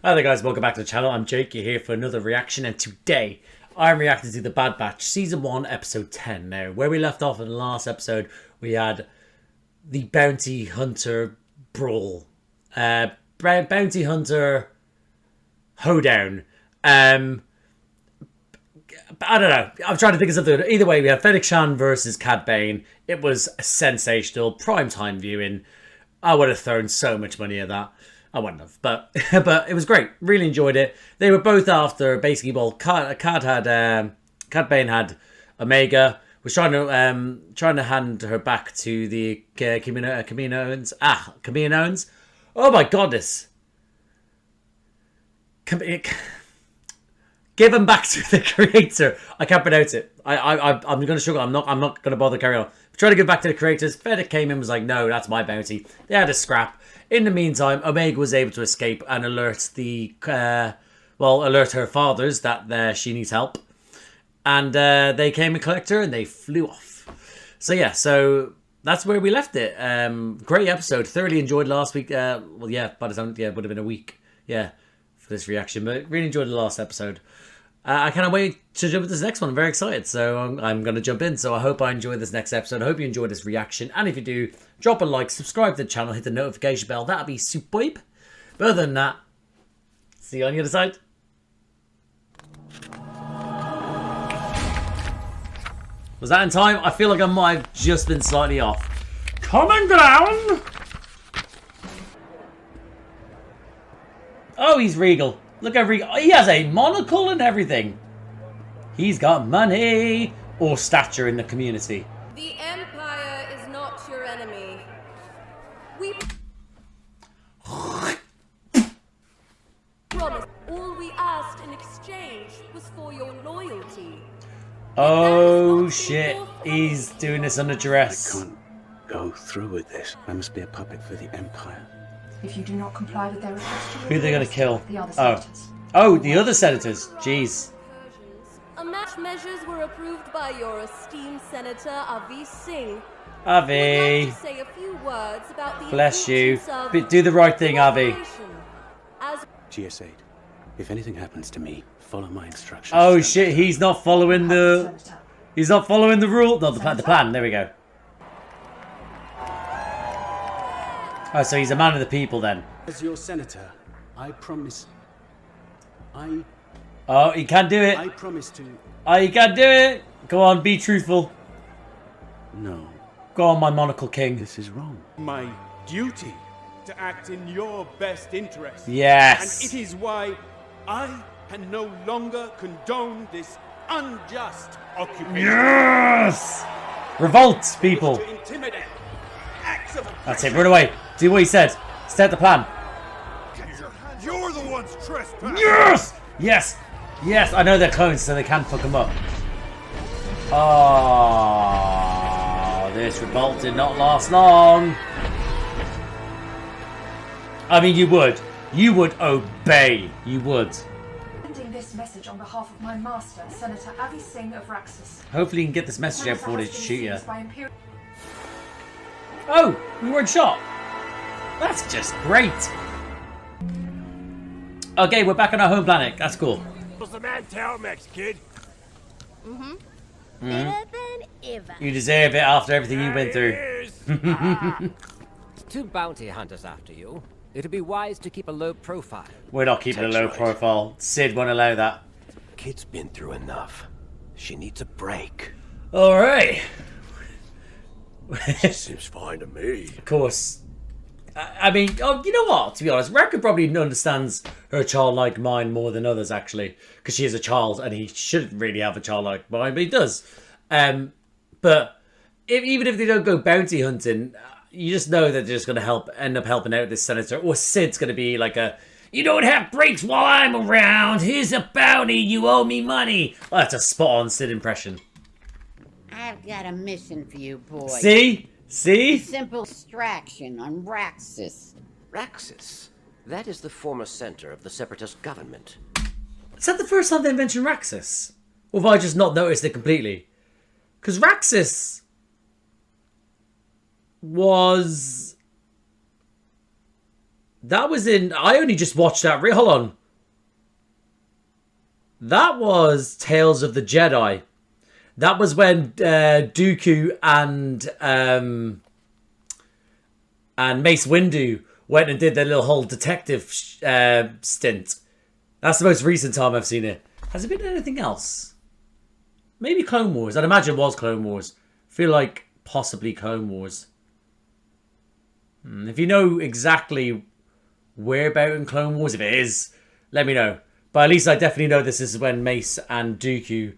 Hi there guys, welcome back to the channel. I'm Jake, you're here for another reaction, and today I'm reacting to The Bad Batch Season 1 Episode 10. Now, where we left off in the last episode, we had the Bounty Hunter Brawl. Bounty Hunter Hoedown. I don't know, I'm trying to think of something. Either way, we have Fennec Shand versus Cad Bane. It was sensational, prime time viewing. I would have thrown so much money at that. I wouldn't have, but it was great. Really enjoyed it. They were both after basically. Well, Cad Bane had Omega. Was trying to hand her back to the Kaminoans. Kaminoans. Oh my goodness! Give him back to the creator. I can't pronounce it. I'm going to struggle. I'm not going to bother carrying on. Trying to give back to the creators. Fennec came in and was like, no, that's my bounty. They had a scrap. In the meantime, Omega was able to escape and alert the, alert her fathers that she needs help. And they came and collected her and they flew off. So yeah, so that's where we left it. Great episode. Thoroughly enjoyed last week. By the time, it would have been a week. Yeah, for this reaction. But really enjoyed the last episode. I cannot wait to jump into this next one. I'm very excited, so I'm going to jump in. So I hope I enjoy this next episode. I hope you enjoy this reaction. And if you do, drop a like, subscribe to the channel, hit the notification bell. That'll be superb. But other than that, see you on the other side. Was that in time? I feel like I might have just been slightly off. Coming down! Oh, he's regal. Look how regal. He has a monocle and everything. He's got money or stature in the community. The Empire is not your enemy. We promised. All we asked in exchange was for your loyalty. Oh shit, he's doing this under I duress. can't go through with this. I must be a puppet for the Empire. If you do not comply with their request, Who are they going to kill? the other senators. Oh, the other senators. Jeez. Match measures were approved by your esteemed Senator Avi Singh. Avi. Would like to say a few words about the Bless you. importance of Do the right thing, Avi. cooperation. As GS8, if anything happens to me, follow my instructions. Oh shit, he's not following the... He's not following the rule. No, the plan. There we go. Oh, so he's a man of the people then. As your senator, I promise... Oh, he can't do it. I promise to... Oh, he can't do it. Go on, be truthful. No, Go on, my monocle king. this is wrong. My duty to act in your best interest. Yes. And it is why I can no longer condone this unjust occupation. Yes. Revolt, people. To intimidate acts of That's it. Run away. Do what he said. Set the plan. You're the ones trespassing. Yes. Yes. Yes. I know they're clones, so they can't fuck them up. Oh, this revolt did not last long. I mean, you would. You would obey. You would. Sending this message on behalf of my master, Senator Avi Singh of Raxus. Hopefully you can get this message out before they Senator has shoot been you. seized by Imperial... Oh, we weren't shot. That's just great. Okay, we're back on our home planet. That's cool. What's the man Telmex, kid? Better than ever. You deserve it after everything you went through. Two bounty hunters after you. It'd be wise to keep a low profile. We're not keeping a low profile. Sid won't allow that. Kid's been through enough. She needs a break. All right. Seems fine to me. Of course. I mean, oh, you know what? To be honest, Wrecker probably understands her childlike mind more than others, actually, because she is a child, and he shouldn't really have a childlike mind, but he does. But even if they don't go bounty hunting, you just know that they're just going to end up helping out this senator, or Sid's going to be like a, you don't have breaks while I'm around. Here's a bounty. You owe me money. Oh, that's a spot-on Sid impression. I've got a mission for you, boy. See? See? Simple extraction on Raxus. Raxus. That is the former center of the Separatist government. Is that the first time they mentioned Raxus? Or have I just not noticed it completely? Because Raxus was That was in... I only just watched that. Hold on. That was Tales of the Jedi. That was when Dooku and Mace Windu went and did their little whole detective stint. That's the most recent time I've seen it. Has there been anything else? Maybe Clone Wars. I'd imagine it was Clone Wars. I feel like possibly Clone Wars. If you know exactly where about in Clone Wars, if it is, let me know. But at least I definitely know this is when Mace and Dooku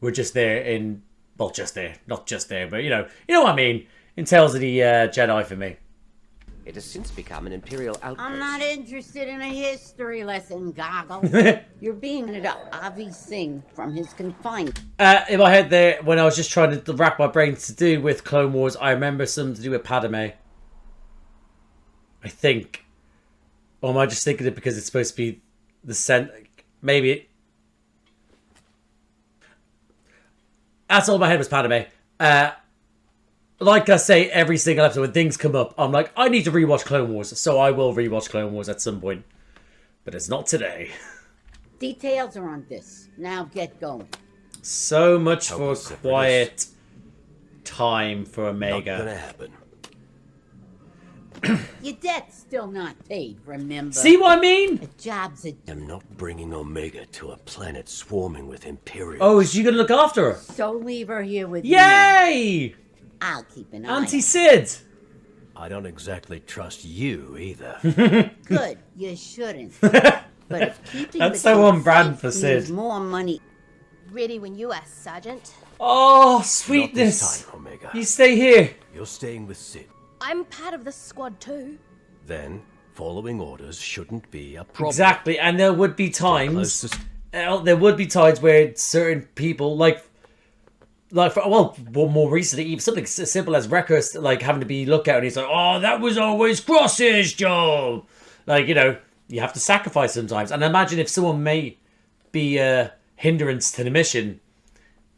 were just there in... Well, just there. Not just there, but you know what I mean. In Tales of the Jedi for me. It has since become an Imperial outpost. I'm not interested in a history lesson, Goggles. You're being to Avi Singh from his confinement. In my head there, when I was just trying to rack my brains to do with Clone Wars, I remember something to do with Padme. I think. Or am I just thinking it because it's supposed to be the maybe. That's all in my head was Padme. Like I say, every single episode when things come up, I'm like, I need to rewatch Clone Wars, so I will rewatch Clone Wars at some point. But it's not today. Details are on this. Now get going. So much for quiet time for Omega. Not gonna happen. Your debt's still not paid, remember? See what I mean? The job's a... I'm not bringing Omega to a planet swarming with Imperials. Oh, is she gonna look after her? So leave her here with me. Yay! I'll keep an eye Auntie on Sid! I don't exactly trust you either. it. Good, you shouldn't. But if keeping That's the so on kids brand safe for means Sid. more money... Ready when you are, Sergeant. Oh, Not sweetness! this time, Omega. You stay here. You're staying with Sid. I'm part of the squad too. Then, following orders shouldn't be a problem. Exactly, and there would be times... Close there would be times where certain people, like more recently, even something as simple as Wrecker's, like, having to be looked at, and he's like, oh, that was always Cross's job! Like, you know, you have to sacrifice sometimes. And imagine if someone may be a hindrance to the mission,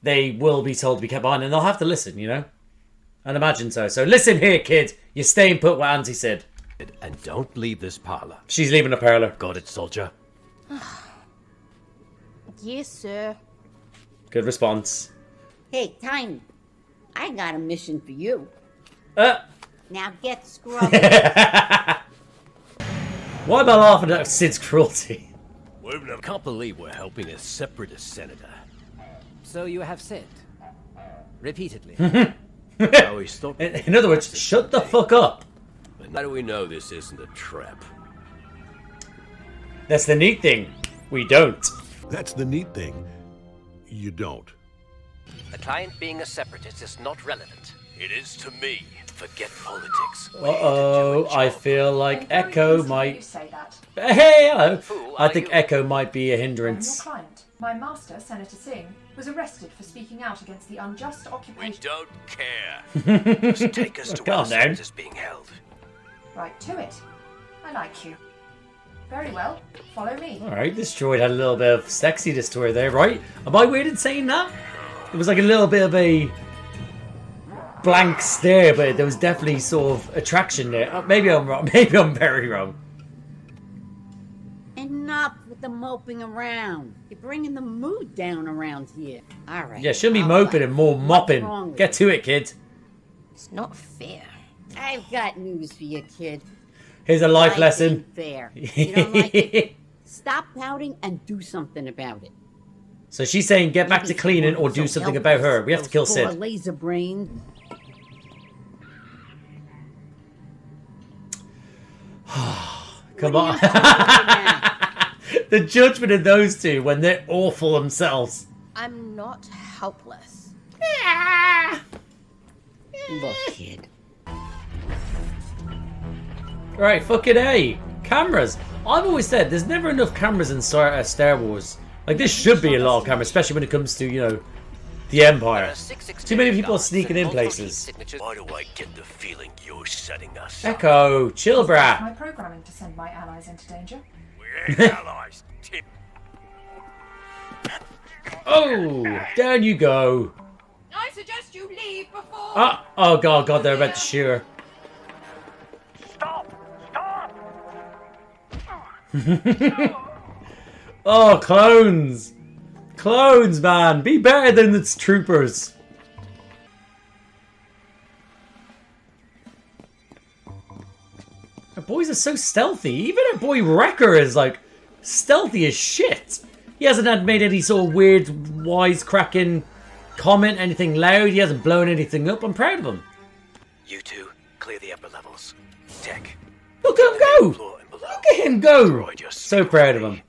they will be told to be kept behind, and they'll have to listen, you know? I'd imagine so. So listen here, kid. You're staying put with Auntie Sid. And don't leave this parlor. She's leaving the parlor. Got it, soldier? Yes, sir. Good response. Hey, Tiny. I got a mission for you. Uh, Now get scrubbing. why am I laughing at Sid's cruelty? I can't believe we're helping a separatist senator. So you have said. Repeatedly. Now he's thought. In other words, shut the fuck up. But how do we know this isn't a trap? That's the neat thing. We don't. That's the neat thing. You don't. The client being a separatist is not relevant. It is to me. Forget politics. Uh-oh, I feel like Very Echo easy might... You say that. Hey, hello. Who I are think you? Echo might be a I'm your hindrance. client. My master, Senator Singh, was arrested for speaking out against the unjust We occupation... don't care. Just take us to Calm where down. Senate is being held. Right to it. I like you. Very well. Follow me. Alright, this droid had a little bit of sexiness to her there, right? Am I weird in saying that? It was like a little bit of a blank stare, but there was definitely sort of attraction there. Maybe I'm wrong. Maybe I'm very wrong. Enough with the moping around. You're bringing the mood down around here. All right. Yeah, shouldn't be I'll moping let. and more What's mopping. wrong with Get you? to it, kid. It's not fair. I've got news for you, kid. Here's a life lesson. ain't fair. You don't like it? Stop pouting and do something about it. So she's saying get back to Maybe cleaning someone or do so something about her. We have to kill those poor Sid. laser brain. Come What on. are you talking about? The judgment of those two when they're awful themselves. I'm not helpless. Look, kid. Right, fucking A. Cameras. I've always said there's never enough cameras in Star Wars. Like, this should be a lot of cameras, especially when it comes to, you know, the Empire. Too many people are sneaking in places. Why do I get the feeling you're setting us? Echo, chill, My brah. programming to send my allies into danger. We ain't allies. Oh, down you go. I suggest you leave before... Oh god, they're about to shoot her. Stop! Stop! Oh, clones! Clones, man! Be better than its troopers! Our boys are so stealthy. Even our boy Wrecker is like stealthy as shit. He hasn't had made any sort of weird wisecracking comment, anything loud. He hasn't blown anything up. I'm proud of him. You two, clear the upper levels. Tech. Look at him go! Look at him go! So proud of him.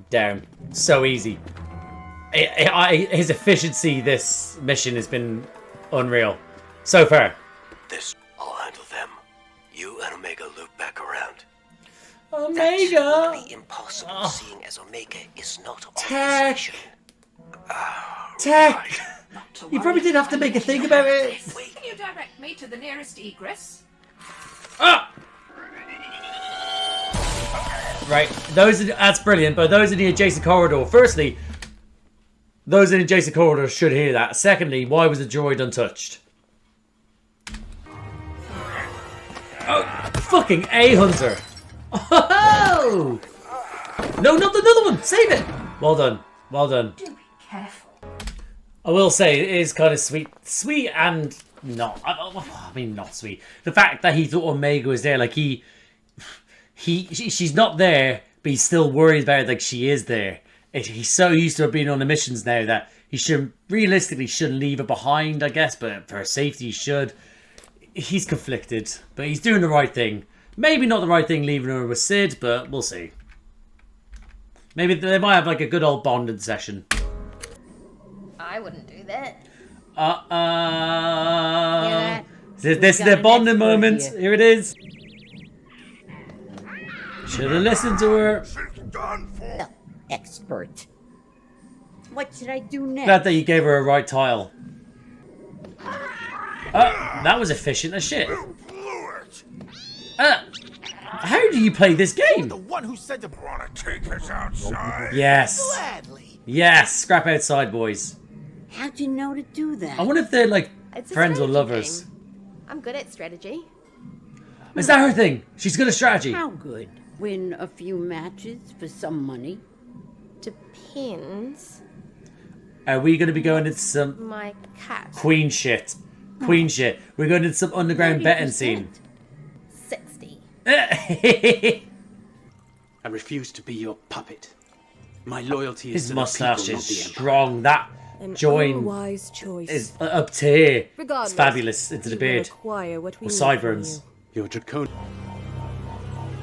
Down. So easy. His efficiency this mission has been unreal. So far. This, I'll handle them. You and Omega loop back around. Omega! That would be impossible, seeing as Omega is not on Tech! this mission. Tech! You probably didn't have to make a thing about it. Can you direct me to the nearest egress? Ah! Right, that's brilliant, but those in the adjacent corridor, firstly, those in the adjacent corridor should hear that. Secondly, why was the droid untouched? Oh, fucking A-Hunter! Oh! No, not another one! Save it! Well done, well done. Do be careful. I will say, it is kind of sweet. Sweet and not. I mean, not sweet. The fact that he thought Omega was there, like she's not there, but he's still worried about it like she is there. He's so used to her being on the missions now that he realistically shouldn't leave her behind, I guess, but for her safety he should. He's conflicted, but he's doing the right thing. Maybe not the right thing leaving her with Sid, but we'll see. Maybe they might have like a good old bonding session. I wouldn't do that. This is the bonding moment. Here it is. Should have listened to her. Expert. What should I do next? Glad that you gave her a right tile. That was efficient as shit. How do you play this game? The one who said to want to take us outside. Yes. Gladly. Yes. Scrap outside, boys. How'd you know to do that? I wonder if they're like It's a friends or strategy lovers. game. I'm good at strategy. Is that her thing? She's good at strategy. How good? Win a few matches for some money? Depends. Are we going to be going into some My cat. queen shit? Queen shit. We're going into some underground betting scene. 60. I refuse to be your puppet. My loyalty is His to the mustache people, is not the Empire. strong. That An join unwise choice. is up to here. Regardless, It's fabulous into the you will beard. acquire what we Or need sideburns. from You're draconian.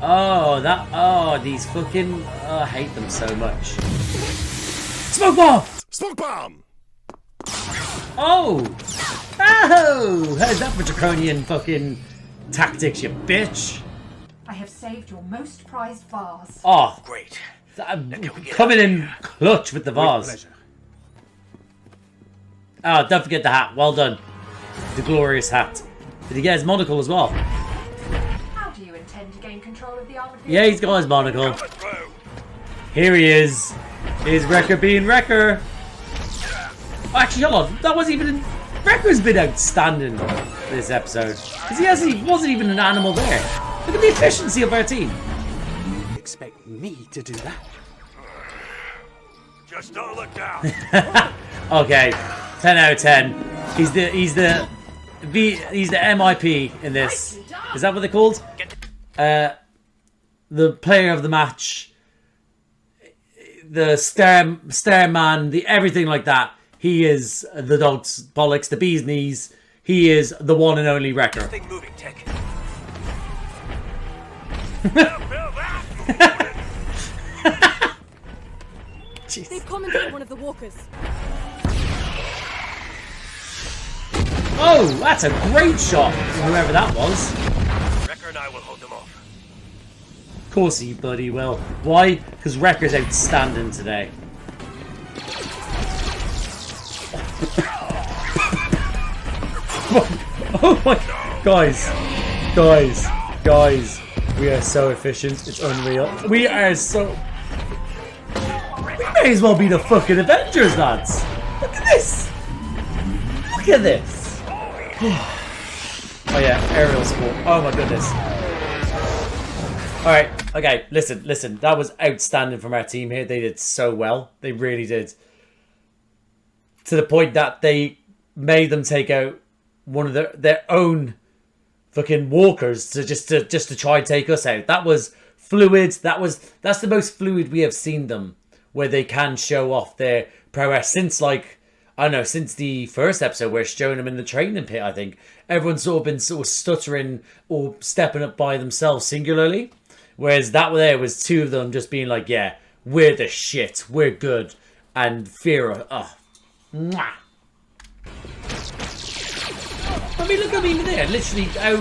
Oh, these fucking... Oh, I hate them so much. Smoke bomb! Smoke bomb! Oh! Oh! How's that for draconian fucking tactics, you bitch? I have saved your most prized vase. Oh, Great. I'm coming in clutch with the vase. Pleasure. Oh, don't forget the hat. Well done. The glorious hat. Did he get his monocle as well? How do you intend to gain control of the armored vehicle? Yeah, he's got his monocle. Here he is. Is Wrecker being Wrecker? Oh, actually, hold on. That wasn't even... Wrecker's been outstanding this episode. Because he wasn't even an animal there. Look at the efficiency of our team. You expect me to do that? Just don't look down. Okay, 10 out of 10. He's the MIP in this. Is that what they're called? The player of the match, the star man, the everything like that. He is the dog's bollocks, the bee's knees. He is the one and only Wrecker. Thing moving, Tech. They've commented one of the walkers. Oh, that's a great shot from whoever that was. Wrecker and I will hold them off. Of course he bloody will. Why? Because Wrecker's outstanding today. Oh my... Guys. We are so efficient. It's unreal. We are so... We may as well be the fucking Avengers, lads. Look at this. Look at this. Oh yeah, aerial support. Oh my goodness. Alright, okay, listen. That was outstanding from our team here. They did so well. They really did. To the point that they made them take out one of their own fucking walkers to just to try and take us out. That was fluid. That's the most fluid we have seen them, where they can show off their prowess since, like, I don't know, since the first episode where it's showing them in the training pit. I think everyone's sort of been sort of stuttering or stepping up by themselves singularly. Whereas that there was two of them just being like, yeah, we're the shit, we're good. And Fira, mwah. I mean, look at me there, literally how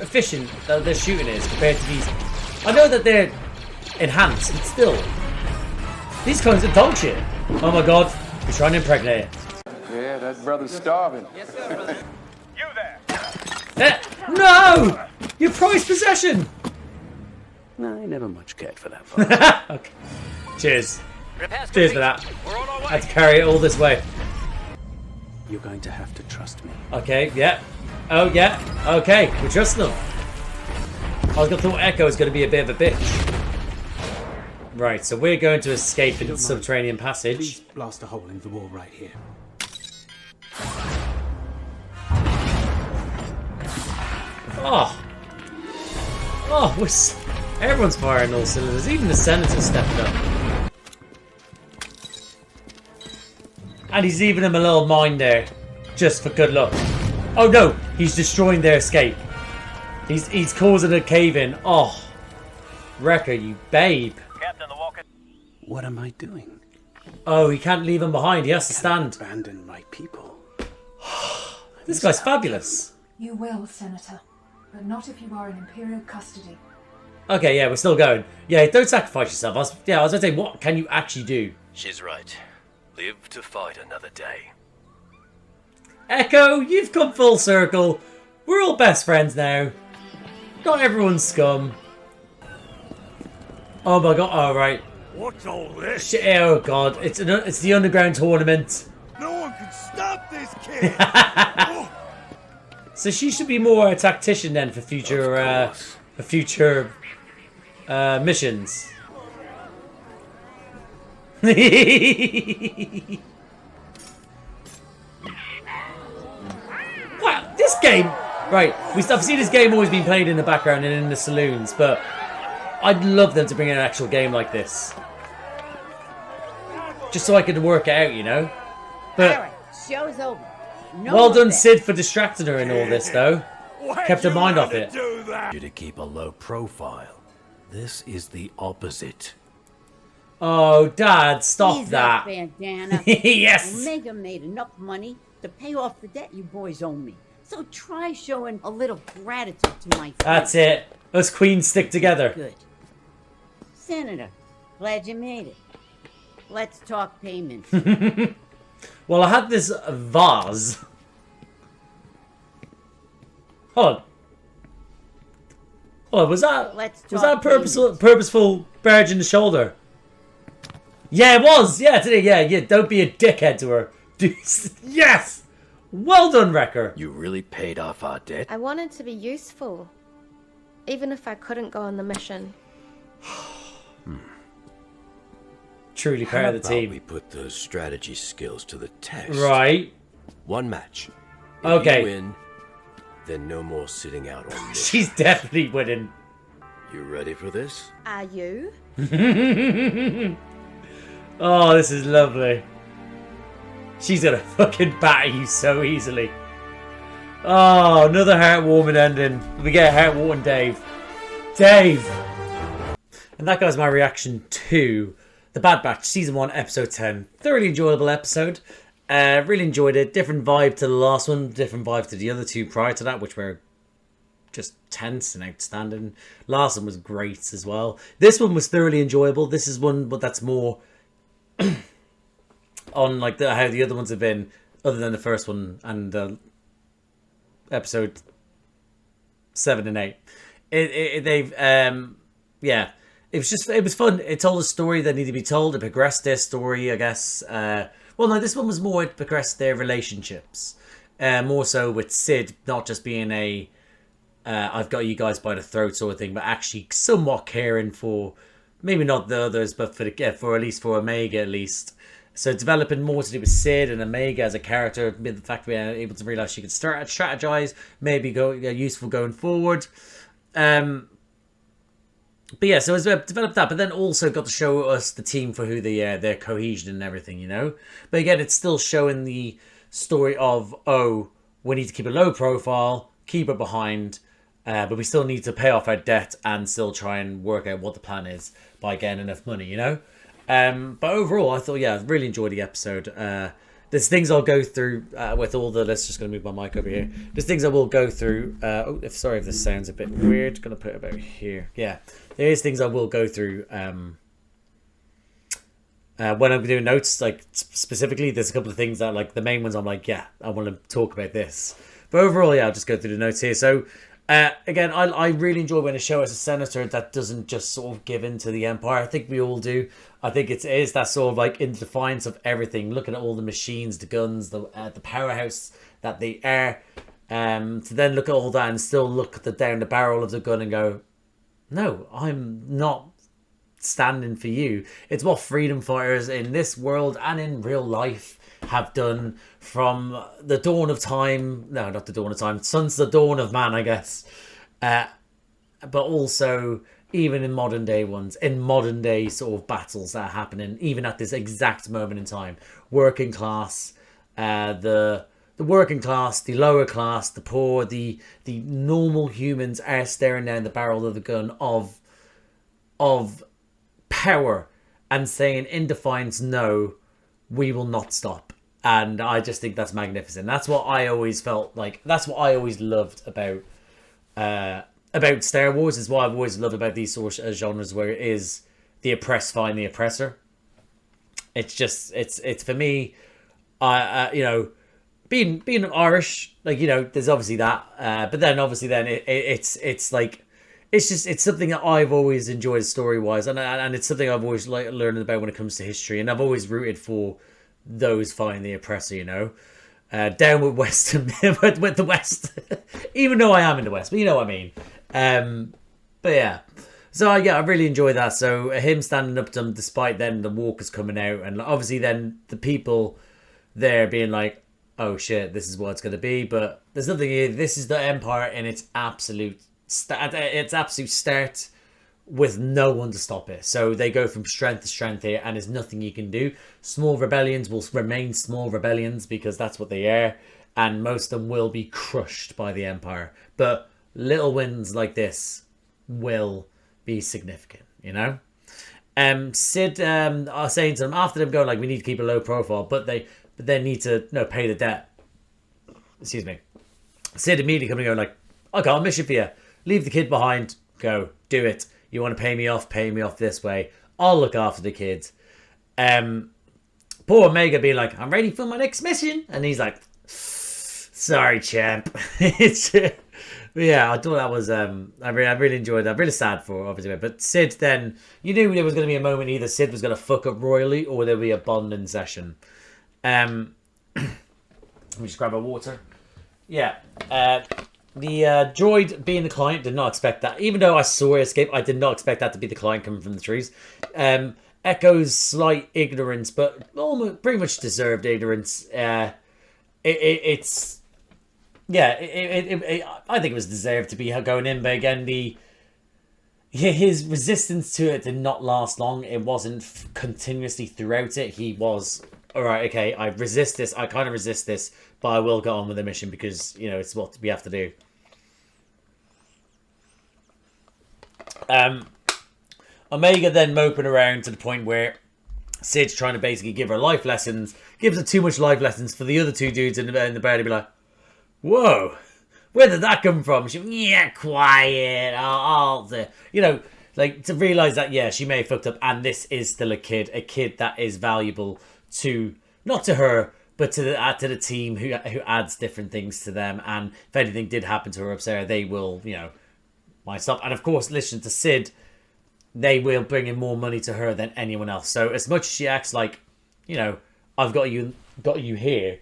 efficient their shooting is compared to these. I know that they're enhanced, but still, these kinds of dog shit. Oh my god, you're trying to impregnate it. Yeah, that brother's starving. Yes, sir. You there. No! Your prized possession! No, I never much cared for that part. Okay. Cheers. Repairs Cheers for complete. that. We're on our way. I had to carry it all this way. You're going to have to trust me. Okay, yeah. Oh, yeah. Okay, we trust them. I thought Echo was going to be a bit of a bitch. Right, so we're going to escape in the subterranean passage. Please blast a hole in the wall right here. Oh. Oh, everyone's firing all cylinders. Even the Senator stepped up. And he's leaving him a little mine there, just for good luck. Oh no, he's destroying their escape. He's causing a cave-in. Oh, Wrecker, you babe. Captain, the walker. What am I doing? Oh, he can't leave him behind. He has to stand. Abandon my people. This guy's fabulous. You will, Senator, but not if you are in Imperial custody. Okay, yeah, we're still going. Yeah, don't sacrifice yourself. I was going to say, what can you actually do? She's right. Live to fight another day. Echo, you've come full circle. We're all best friends now. Not everyone's scum. Oh my god, all right. What's all this? Shit, oh god, it's the underground tournament. No one can stop this kid. So she should be more a tactician then for future missions. Wow, this game, right? I've seen this game always been played in the background and in the saloons, but I'd love them to bring in an actual game like this, just so I could work it out, you know. But Alright, show's over. No well more done, bets. Sid, for distracting her in all this, though. Kept her mind off it. You to keep a low profile. This is the opposite. Oh, Dad, stop Ease that. up, Bandana. Yes. Omega made enough money to pay off the debt you boys owe me. So try showing a little gratitude to my friends. That's it. Us queens stick together. Good. Senator, glad you made it. Let's talk payments. Well, I had this vase. Hold on, was that purposeful barge in the shoulder? Yeah, it was. Yeah, today. Yeah. Don't be a dickhead to her. Yes. Well done, Wrecker. You really paid off our debt? I wanted to be useful, even if I couldn't go on the mission. Truly part of the team. We put those strategy skills to the test. Right. One match. If Okay. you win, then no more sitting out on this. She's definitely winning. You ready for this? Are you? Oh, this is lovely. She's gonna fucking batter you so easily. Oh, another heartwarming ending. We get heartwarming Dave. Dave! And that goes my reaction to The Bad Batch Season 1, Episode 10. Thoroughly enjoyable episode. Really enjoyed it. Different vibe to the last one. Different vibe to the other two prior to that, which were just tense and outstanding. Last one was great as well. This one was thoroughly enjoyable. This is one, but that's more on like how the other ones have been, other than the first one and episode 7 and 8. Yeah, it was fun. It told a story that needed to be told. It progressed their story, I guess. Well, no, this one was more, it progressed their relationships, more so with Sid not just being a I've got you guys by the throat sort of thing, but actually somewhat caring for maybe not the others, but for at least for Omega at least. So developing more to do with Sid and Omega as a character, the fact we were able to realize she could start strategize, maybe useful going forward. But yeah, so it's developed that, but then also got to show us the team for who they are, their cohesion and everything, you know. But again, it's still showing the story of, oh, we need to keep a low profile, keep it behind, but we still need to pay off our debt and still try and work out what the plan is by getting enough money, you know. But overall, I thought, yeah, I really enjoyed the episode. There's things I'll go through with all the... Let's just going to move my mic over here. There's things I will go through. Sorry if this sounds a bit weird. Going to put it about here. Yeah, there is things I will go through when I'm doing notes. Like specifically, there's a couple of things that, like, the main ones I'm like, yeah, I want to talk about this. But overall, yeah, I'll just go through the notes here. So again, I really enjoy when a show has a senator that doesn't just sort of give in to the Empire. I think we all do. I think it is that sort of like in defiance of everything, looking at all the machines, the guns, the powerhouse that they are, to then look at all that and still look down the barrel of the gun and go, no, I'm not standing for you. It's what freedom fighters in this world and in real life have done from the dawn of time. No, not the dawn of time. Since the dawn of man, I guess. But also even in modern day ones, in modern day sort of battles that are happening, even at this exact moment in time. Working class, the working class, the lower class, the poor, the normal humans are staring down the barrel of the gun of power and saying in defiance, no, we will not stop. And I just think that's magnificent. That's what I always felt like. That's what I always loved about Star Wars. Is what I've always loved about these sort of genres, where it is the oppressed find the oppressor. It's just it's for me. You know, being Irish, like, you know, there's obviously that, but then obviously then it's like. It's something that I've always enjoyed story-wise, and it's something I've always like learned about when it comes to history, and I've always rooted for those fighting the oppressor, you know. Down with Western, with the West, even though I am in the West, but you know what I mean. But yeah, so yeah, I really enjoy that. So him standing up to them, despite then the walkers coming out, and obviously then the people there being like, oh shit, this is what it's going to be, but there's nothing here. This is the Empire in its absolute start with no one to stop it. So they go from strength to strength here, and there's nothing you can do. Small rebellions will remain small rebellions because that's what they are, and most of them will be crushed by the Empire. But little wins like this will be significant, you know. Sid are saying to them after them going like, we need to keep a low profile, but they need to pay the debt. Excuse me. Sid immediately coming and going like, I got a mission for you. Leave the kid behind. Go. Do it. You want to pay me off? Pay me off this way. I'll look after the kid. Poor Omega being like, I'm ready for my next mission. And he's like, sorry, champ. Yeah, I thought that was... I really enjoyed that. Really sad for, obviously. But Sid then... You knew there was going to be a moment either Sid was going to fuck up royally or there would be a bonding session. Let me just grab a water. Yeah. The droid being the client, did not expect that. Even though I saw it escape, I did not expect that to be the client coming from the trees. Echo's slight ignorance, but almost pretty much deserved ignorance. I think it was deserved to be going in, but again, his resistance to it did not last long. It wasn't continuously throughout it. He was, all right, okay, I resist this. I kind of resist this, but I will go on with the mission because, you know, it's what we have to do. Omega then moping around to the point where Sid's trying to basically give her life lessons, gives her too much life lessons for the other two dudes in the bed to be like, whoa, where did that come from? She, yeah, quiet, you know, like to realise that, yeah, she may have fucked up and this is still a kid that is valuable to, not to her, but to the team who adds different things to them. And if anything did happen to her up there, they will, you know, might stop. And of course, listen to Sid, they will bring in more money to her than anyone else. So as much as she acts like, you know, I've got you here,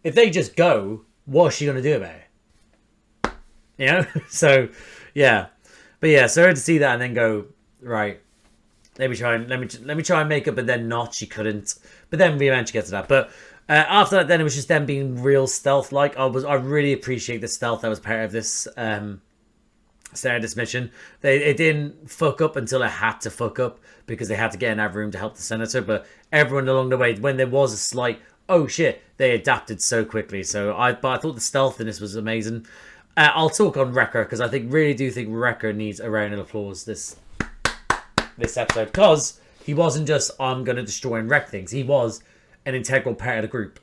if they just go, what's she going to do about it? You know? So, yeah. But yeah, so her to see that and then go, right, let me try and make it, but then not. She couldn't. But then we eventually get to that. But after that, then it was just them being real stealth-like. I really appreciate the stealth that was part of this this mission. It didn't fuck up until it had to fuck up because they had to get in that room to help the senator. But everyone along the way, when there was a slight oh shit, they adapted so quickly. So I thought the stealth in this was amazing. I'll talk on Wrecker because I really do think Wrecker needs a round of applause this episode, because he wasn't just I'm gonna destroy and wreck things. He was an integral part of the group,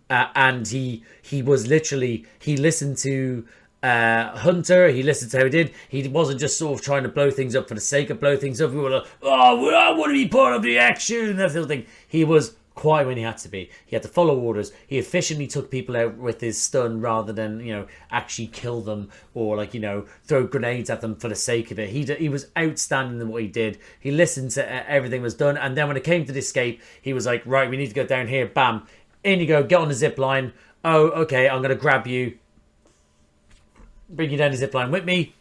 and he was literally, he listened to Hunter, he listened to how he did. He wasn't just sort of trying to blow things up for the sake of blow things up. We were like, oh, well, I want to be part of the action, that sort of thing. He was quiet when he had to be. He had to follow orders. He efficiently took people out with his stun rather than, you know, actually kill them or, like, you know, throw grenades at them for the sake of it. He was outstanding in what he did. He listened to everything was done, and then when it came to the escape, he was like, right, we need to go down here. Bam, in you go, get on the zip line. Oh, okay, I'm gonna grab you, bring you down the zip line with me.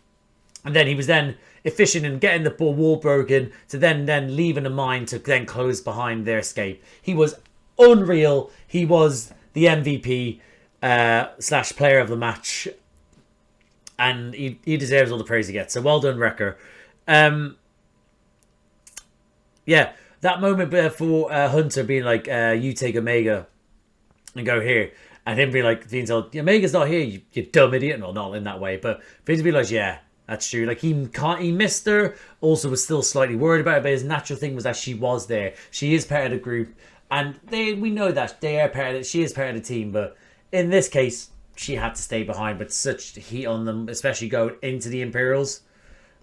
And then he was then efficient in getting the wall broken to then leaving a mine to then close behind their escape. He was unreal. He was the MVP / player of the match, and he deserves all the praise he gets. So well done, Wrecker. Yeah, that moment for Hunter being like, you take Omega and go here, and him being like, being told, Omega's not here, you dumb idiot. No, not in that way, but for him to be like, yeah, that's true. Like, he missed her, also was still slightly worried about it, but his natural thing was that she was there. She is part of the group, and we know that they are part of it. She is part of the team, but in this case, she had to stay behind with such heat on them, especially going into the Imperials.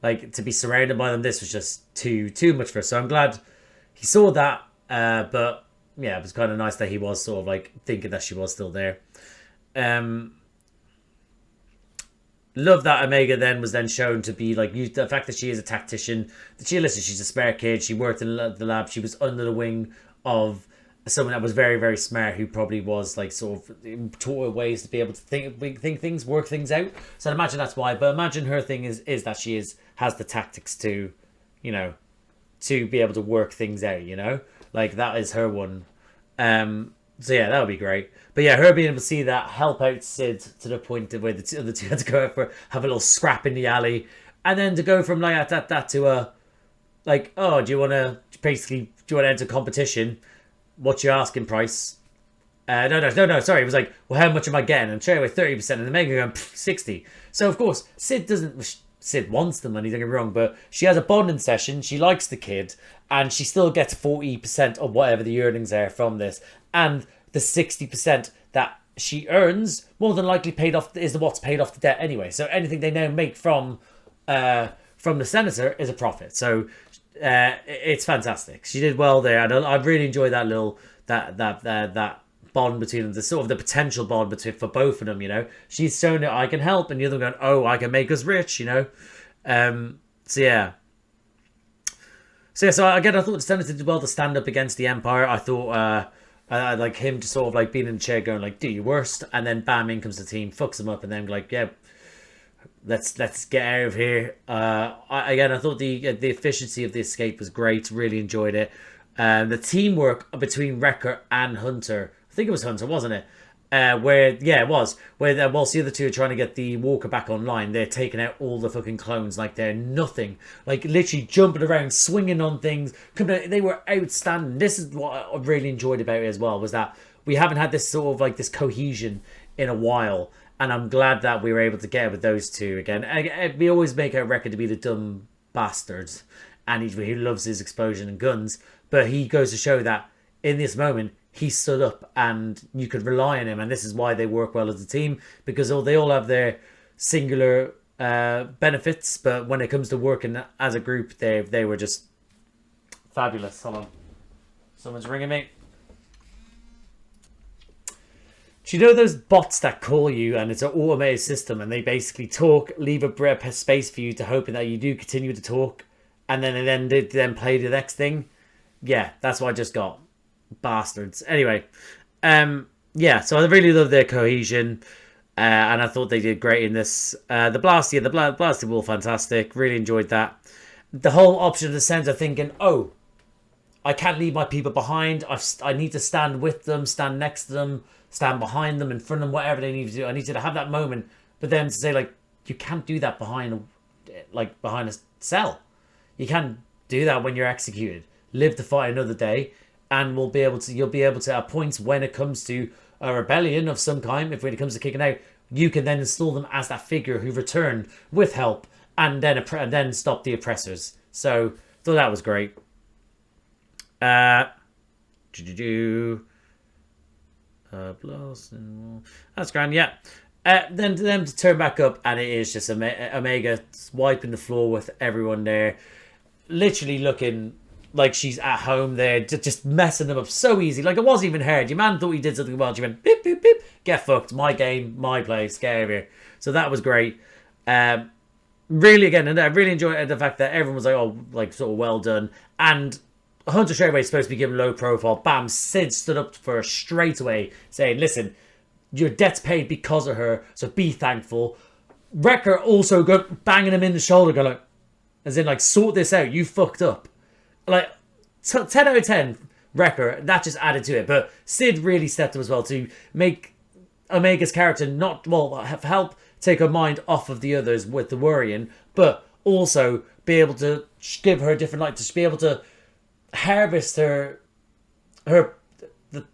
Like, to be surrounded by them, this was just too much for her. So I'm glad he saw that, but yeah, it was kind of nice that he was sort of like thinking that she was still there. Love that Omega then was then shown to be like, the fact that she is a tactician. She's a smart kid. She worked in the lab. She was under the wing of someone that was very, very smart, who probably was like sort of taught her ways to be able to think things, work things out. So I'd imagine that's why. But imagine her thing is that she has the tactics to, you know, to be able to work things out, you know? Like, that is her one. So yeah, that would be great. But yeah, her being able to see that help out Sid to the point where the other two had to go out for have a little scrap in the alley, and then to go from like that to a like, oh, do you want to enter competition? What's your asking price? No, sorry. It was like, well, how much am I getting? And straight away 30%, and the Mega going 60. So of course Sid wants the money, don't get me wrong, but she has a bonding session. She likes the kid, and she still gets 40% of whatever the earnings are from this. And the 60% that she earns more than likely is what's paid off the debt anyway. So anything they now make from the senator is a profit. So it's fantastic. She did well there, and I really enjoyed that little that bond between them, the sort of the potential bond for both of them. You know, she's shown that I can help, and the other going, oh, I can make us rich. You know, so yeah. So again, I thought the senator did well to stand up against the Empire. I thought I like him to sort of like being in the chair going like, do your worst, and then bam, in comes the team, fucks him up, and then like, yeah, let's get out of here. I thought the efficiency of the escape was great. Really enjoyed it. The teamwork between Wrecker and Hunter, I think it was Hunter, wasn't it? Where whilst the other two are trying to get the Walker back online, they're taking out all the fucking clones like they're nothing, like literally jumping around, swinging on things. They were outstanding. This is what I really enjoyed about it as well, was that we haven't had this sort of like this cohesion in a while, and I'm glad that we were able to get it with those two again. We always make our record to be the dumb bastards, and he loves his explosion and guns, but he goes to show that in this moment he stood up and you could rely on him, and this is why they work well as a team, because they all have their singular benefits, but when it comes to working as a group, they were just fabulous. Hold on, someone's ringing me. Do you know those bots that call you and it's an automated system, and they basically talk, leave a space for you to hoping that you do continue to talk, and then play the next thing? Yeah, that's what I just got. Bastards. Anyway, yeah, so I really love their cohesion. And I thought they did great in this. The Blasty were all fantastic. Really enjoyed that. The whole option of the center thinking, oh, I can't leave my people behind. I need to stand with them, stand next to them, stand behind them, in front of them, whatever they need to do. I need to have that moment. But then to say, like, you can't do that behind a cell. You can't do that when you're executed. Live to fight another day, and you'll be able to at points when it comes to a rebellion of some kind, when it comes to kicking out, you can then install them as that figure who returned with help and then stop the oppressors. So thought that was great. That's grand, yeah. Then to them to turn back up, and it is just Omega wiping the floor with everyone there, literally looking like she's at home there, just messing them up so easy. Like, it wasn't even hard. Your man thought he did something well. She went, beep, beep, beep, get fucked. My game, my place, get out of here. So that was great. Really, again, and I really enjoyed the fact that everyone was like, oh, like, sort of well done. And Hunter straight away is supposed to be given low profile. Bam, Sid stood up for her straight away, saying, listen, your debt's paid because of her, so be thankful. Wrecker also banging him in the shoulder, going like, as in, like, sort this out. You fucked up. Like, 10 out of 10, Wrecker, that just added to it. But Sid really stepped up as well to make Omega's character help take her mind off of the others with the worrying, but also be able to give her a different light, to be able to harvest the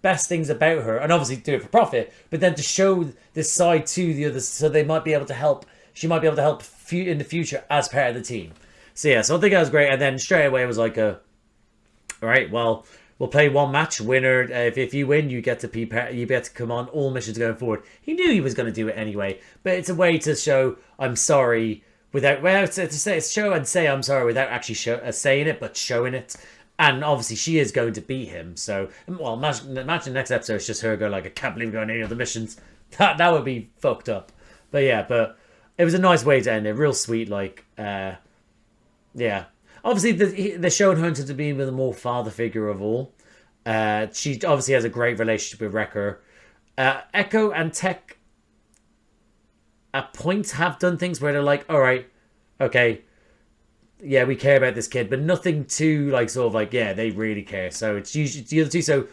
best things about her, and obviously do it for profit, but then to show this side to the others so they might be able to help. She might be able to help in the future as part of the team. So yeah, so I think that was great. And then straight away it was like all right, well, we'll play one match. Winner, if you win, you get to come on all missions going forward. He knew he was going to do it anyway, but it's a way to show I'm sorry without show and say I'm sorry without actually saying it, but showing it. And obviously she is going to beat him. So, well, imagine the next episode is just her going like, I can't believe we're going any other missions. That would be fucked up. But yeah, but it was a nice way to end it. Real sweet, like, yeah. Obviously, they're showing Hunter to be the more father figure of all. She obviously has a great relationship with Wrecker. Echo and Tech at points have done things where they're like, all right, okay, yeah, we care about this kid, but nothing too, like, sort of like, yeah, they really care. So it's usually the other two. So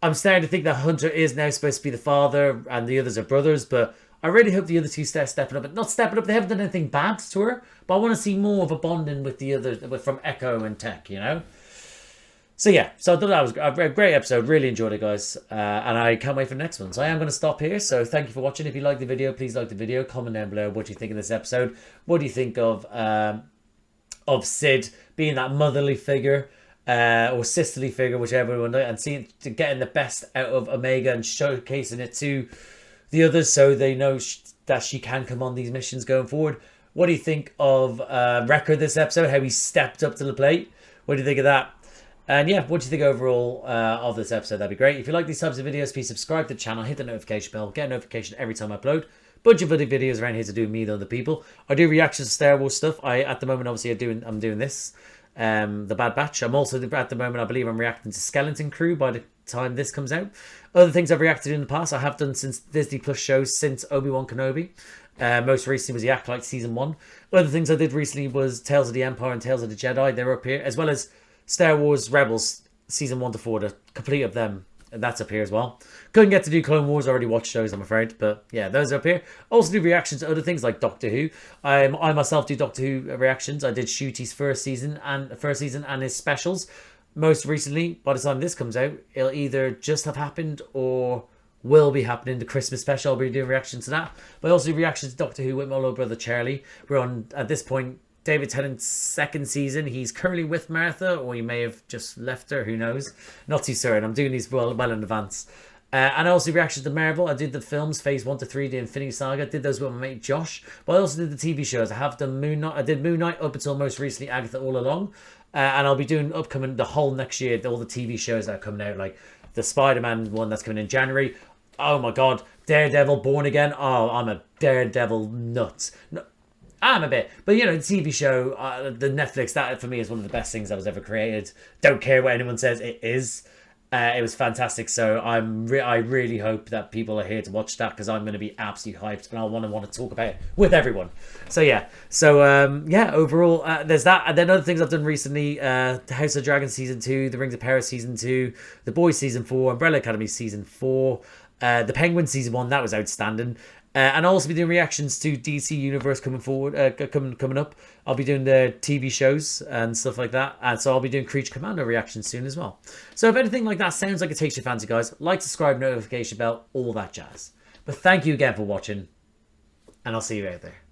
I'm starting to think that Hunter is now supposed to be the father and the others are brothers, but I really hope the other two start stepping up. But not stepping up, they haven't done anything bad to her, but I want to see more of a bonding with the others, from Echo and Tech, you know? So yeah, so I thought that was a great episode. Really enjoyed it, guys. And I can't wait for the next one. So I am going to stop here. So thank you for watching. If you like the video, please like the video. Comment down below what you think of this episode. What do you think of Sid being that motherly figure or sisterly figure, whichever one, and getting the best out of Omega and showcasing it to the others so they know that she can come on these missions going forward. What do you think of Wrecker this episode? How he stepped up to the plate? What do you think of that? And yeah, what do you think overall of this episode? That'd be great. If you like these types of videos, please subscribe to the channel, hit the notification bell, get a notification every time I upload. Bunch of other videos around here to do with me and other people. I do reactions to Star Wars stuff. At the moment, obviously, I'm doing this, the Bad Batch. I'm also at the moment, I believe, I'm reacting to Skeleton Crew by the time this comes out. Other things I've reacted in the past, I have done since Disney Plus shows since Obi-Wan Kenobi. Most recently was the Acolyte Season 1. Other things I did recently was Tales of the Empire and Tales of the Jedi. They're up here, as well as Star Wars Rebels Season 1 to 4, the complete of them. And that's up here as well. Couldn't get to do Clone Wars. I already watched those, I'm afraid. But yeah, those are up here. Also do reactions to other things like Doctor Who. I myself do Doctor Who reactions. I did Shooty's first season and his specials. Most recently, by the time this comes out, it'll either just have happened or will be happening. The Christmas special, I'll be doing reactions to that. But I also do reactions to Doctor Who with my little brother Charlie. We're on, at this point, David Tennant's second season. He's currently with Martha, or he may have just left her. Who knows? Not too certain. I'm doing these well in advance. And I also reactions to Marvel. I did the films, Phase 1 to 3, the Infinity Saga. I did those with my mate Josh. But I also did the TV shows. I have done Moon Knight. I did Moon Knight up until most recently Agatha All Along. And I'll be doing upcoming the whole next year, all the TV shows that are coming out, like the Spider-Man one that's coming in January. Oh my God, Daredevil, Born Again. Oh, I'm a Daredevil nut. No, I'm a bit, but you know, the TV show, the Netflix, that for me is one of the best things that was ever created. Don't care what anyone says, it is. It was fantastic. So I really hope that people are here to watch that, because I'm going to be absolutely hyped and I want to talk about it with everyone. So yeah. So yeah, overall, there's that. And then other things I've done recently: the House of Dragons season 2, the Rings of Power season 2, the Boys season 4, Umbrella Academy season 4, the Penguin season 1. That was outstanding. And I'll also be doing reactions to DC Universe coming forward, coming up. I'll be doing the TV shows and stuff like that. And so I'll be doing Creature Commando reactions soon as well. So if anything like that sounds like it takes your fancy, guys, like, subscribe, notification bell, all that jazz. But thank you again for watching, and I'll see you out there.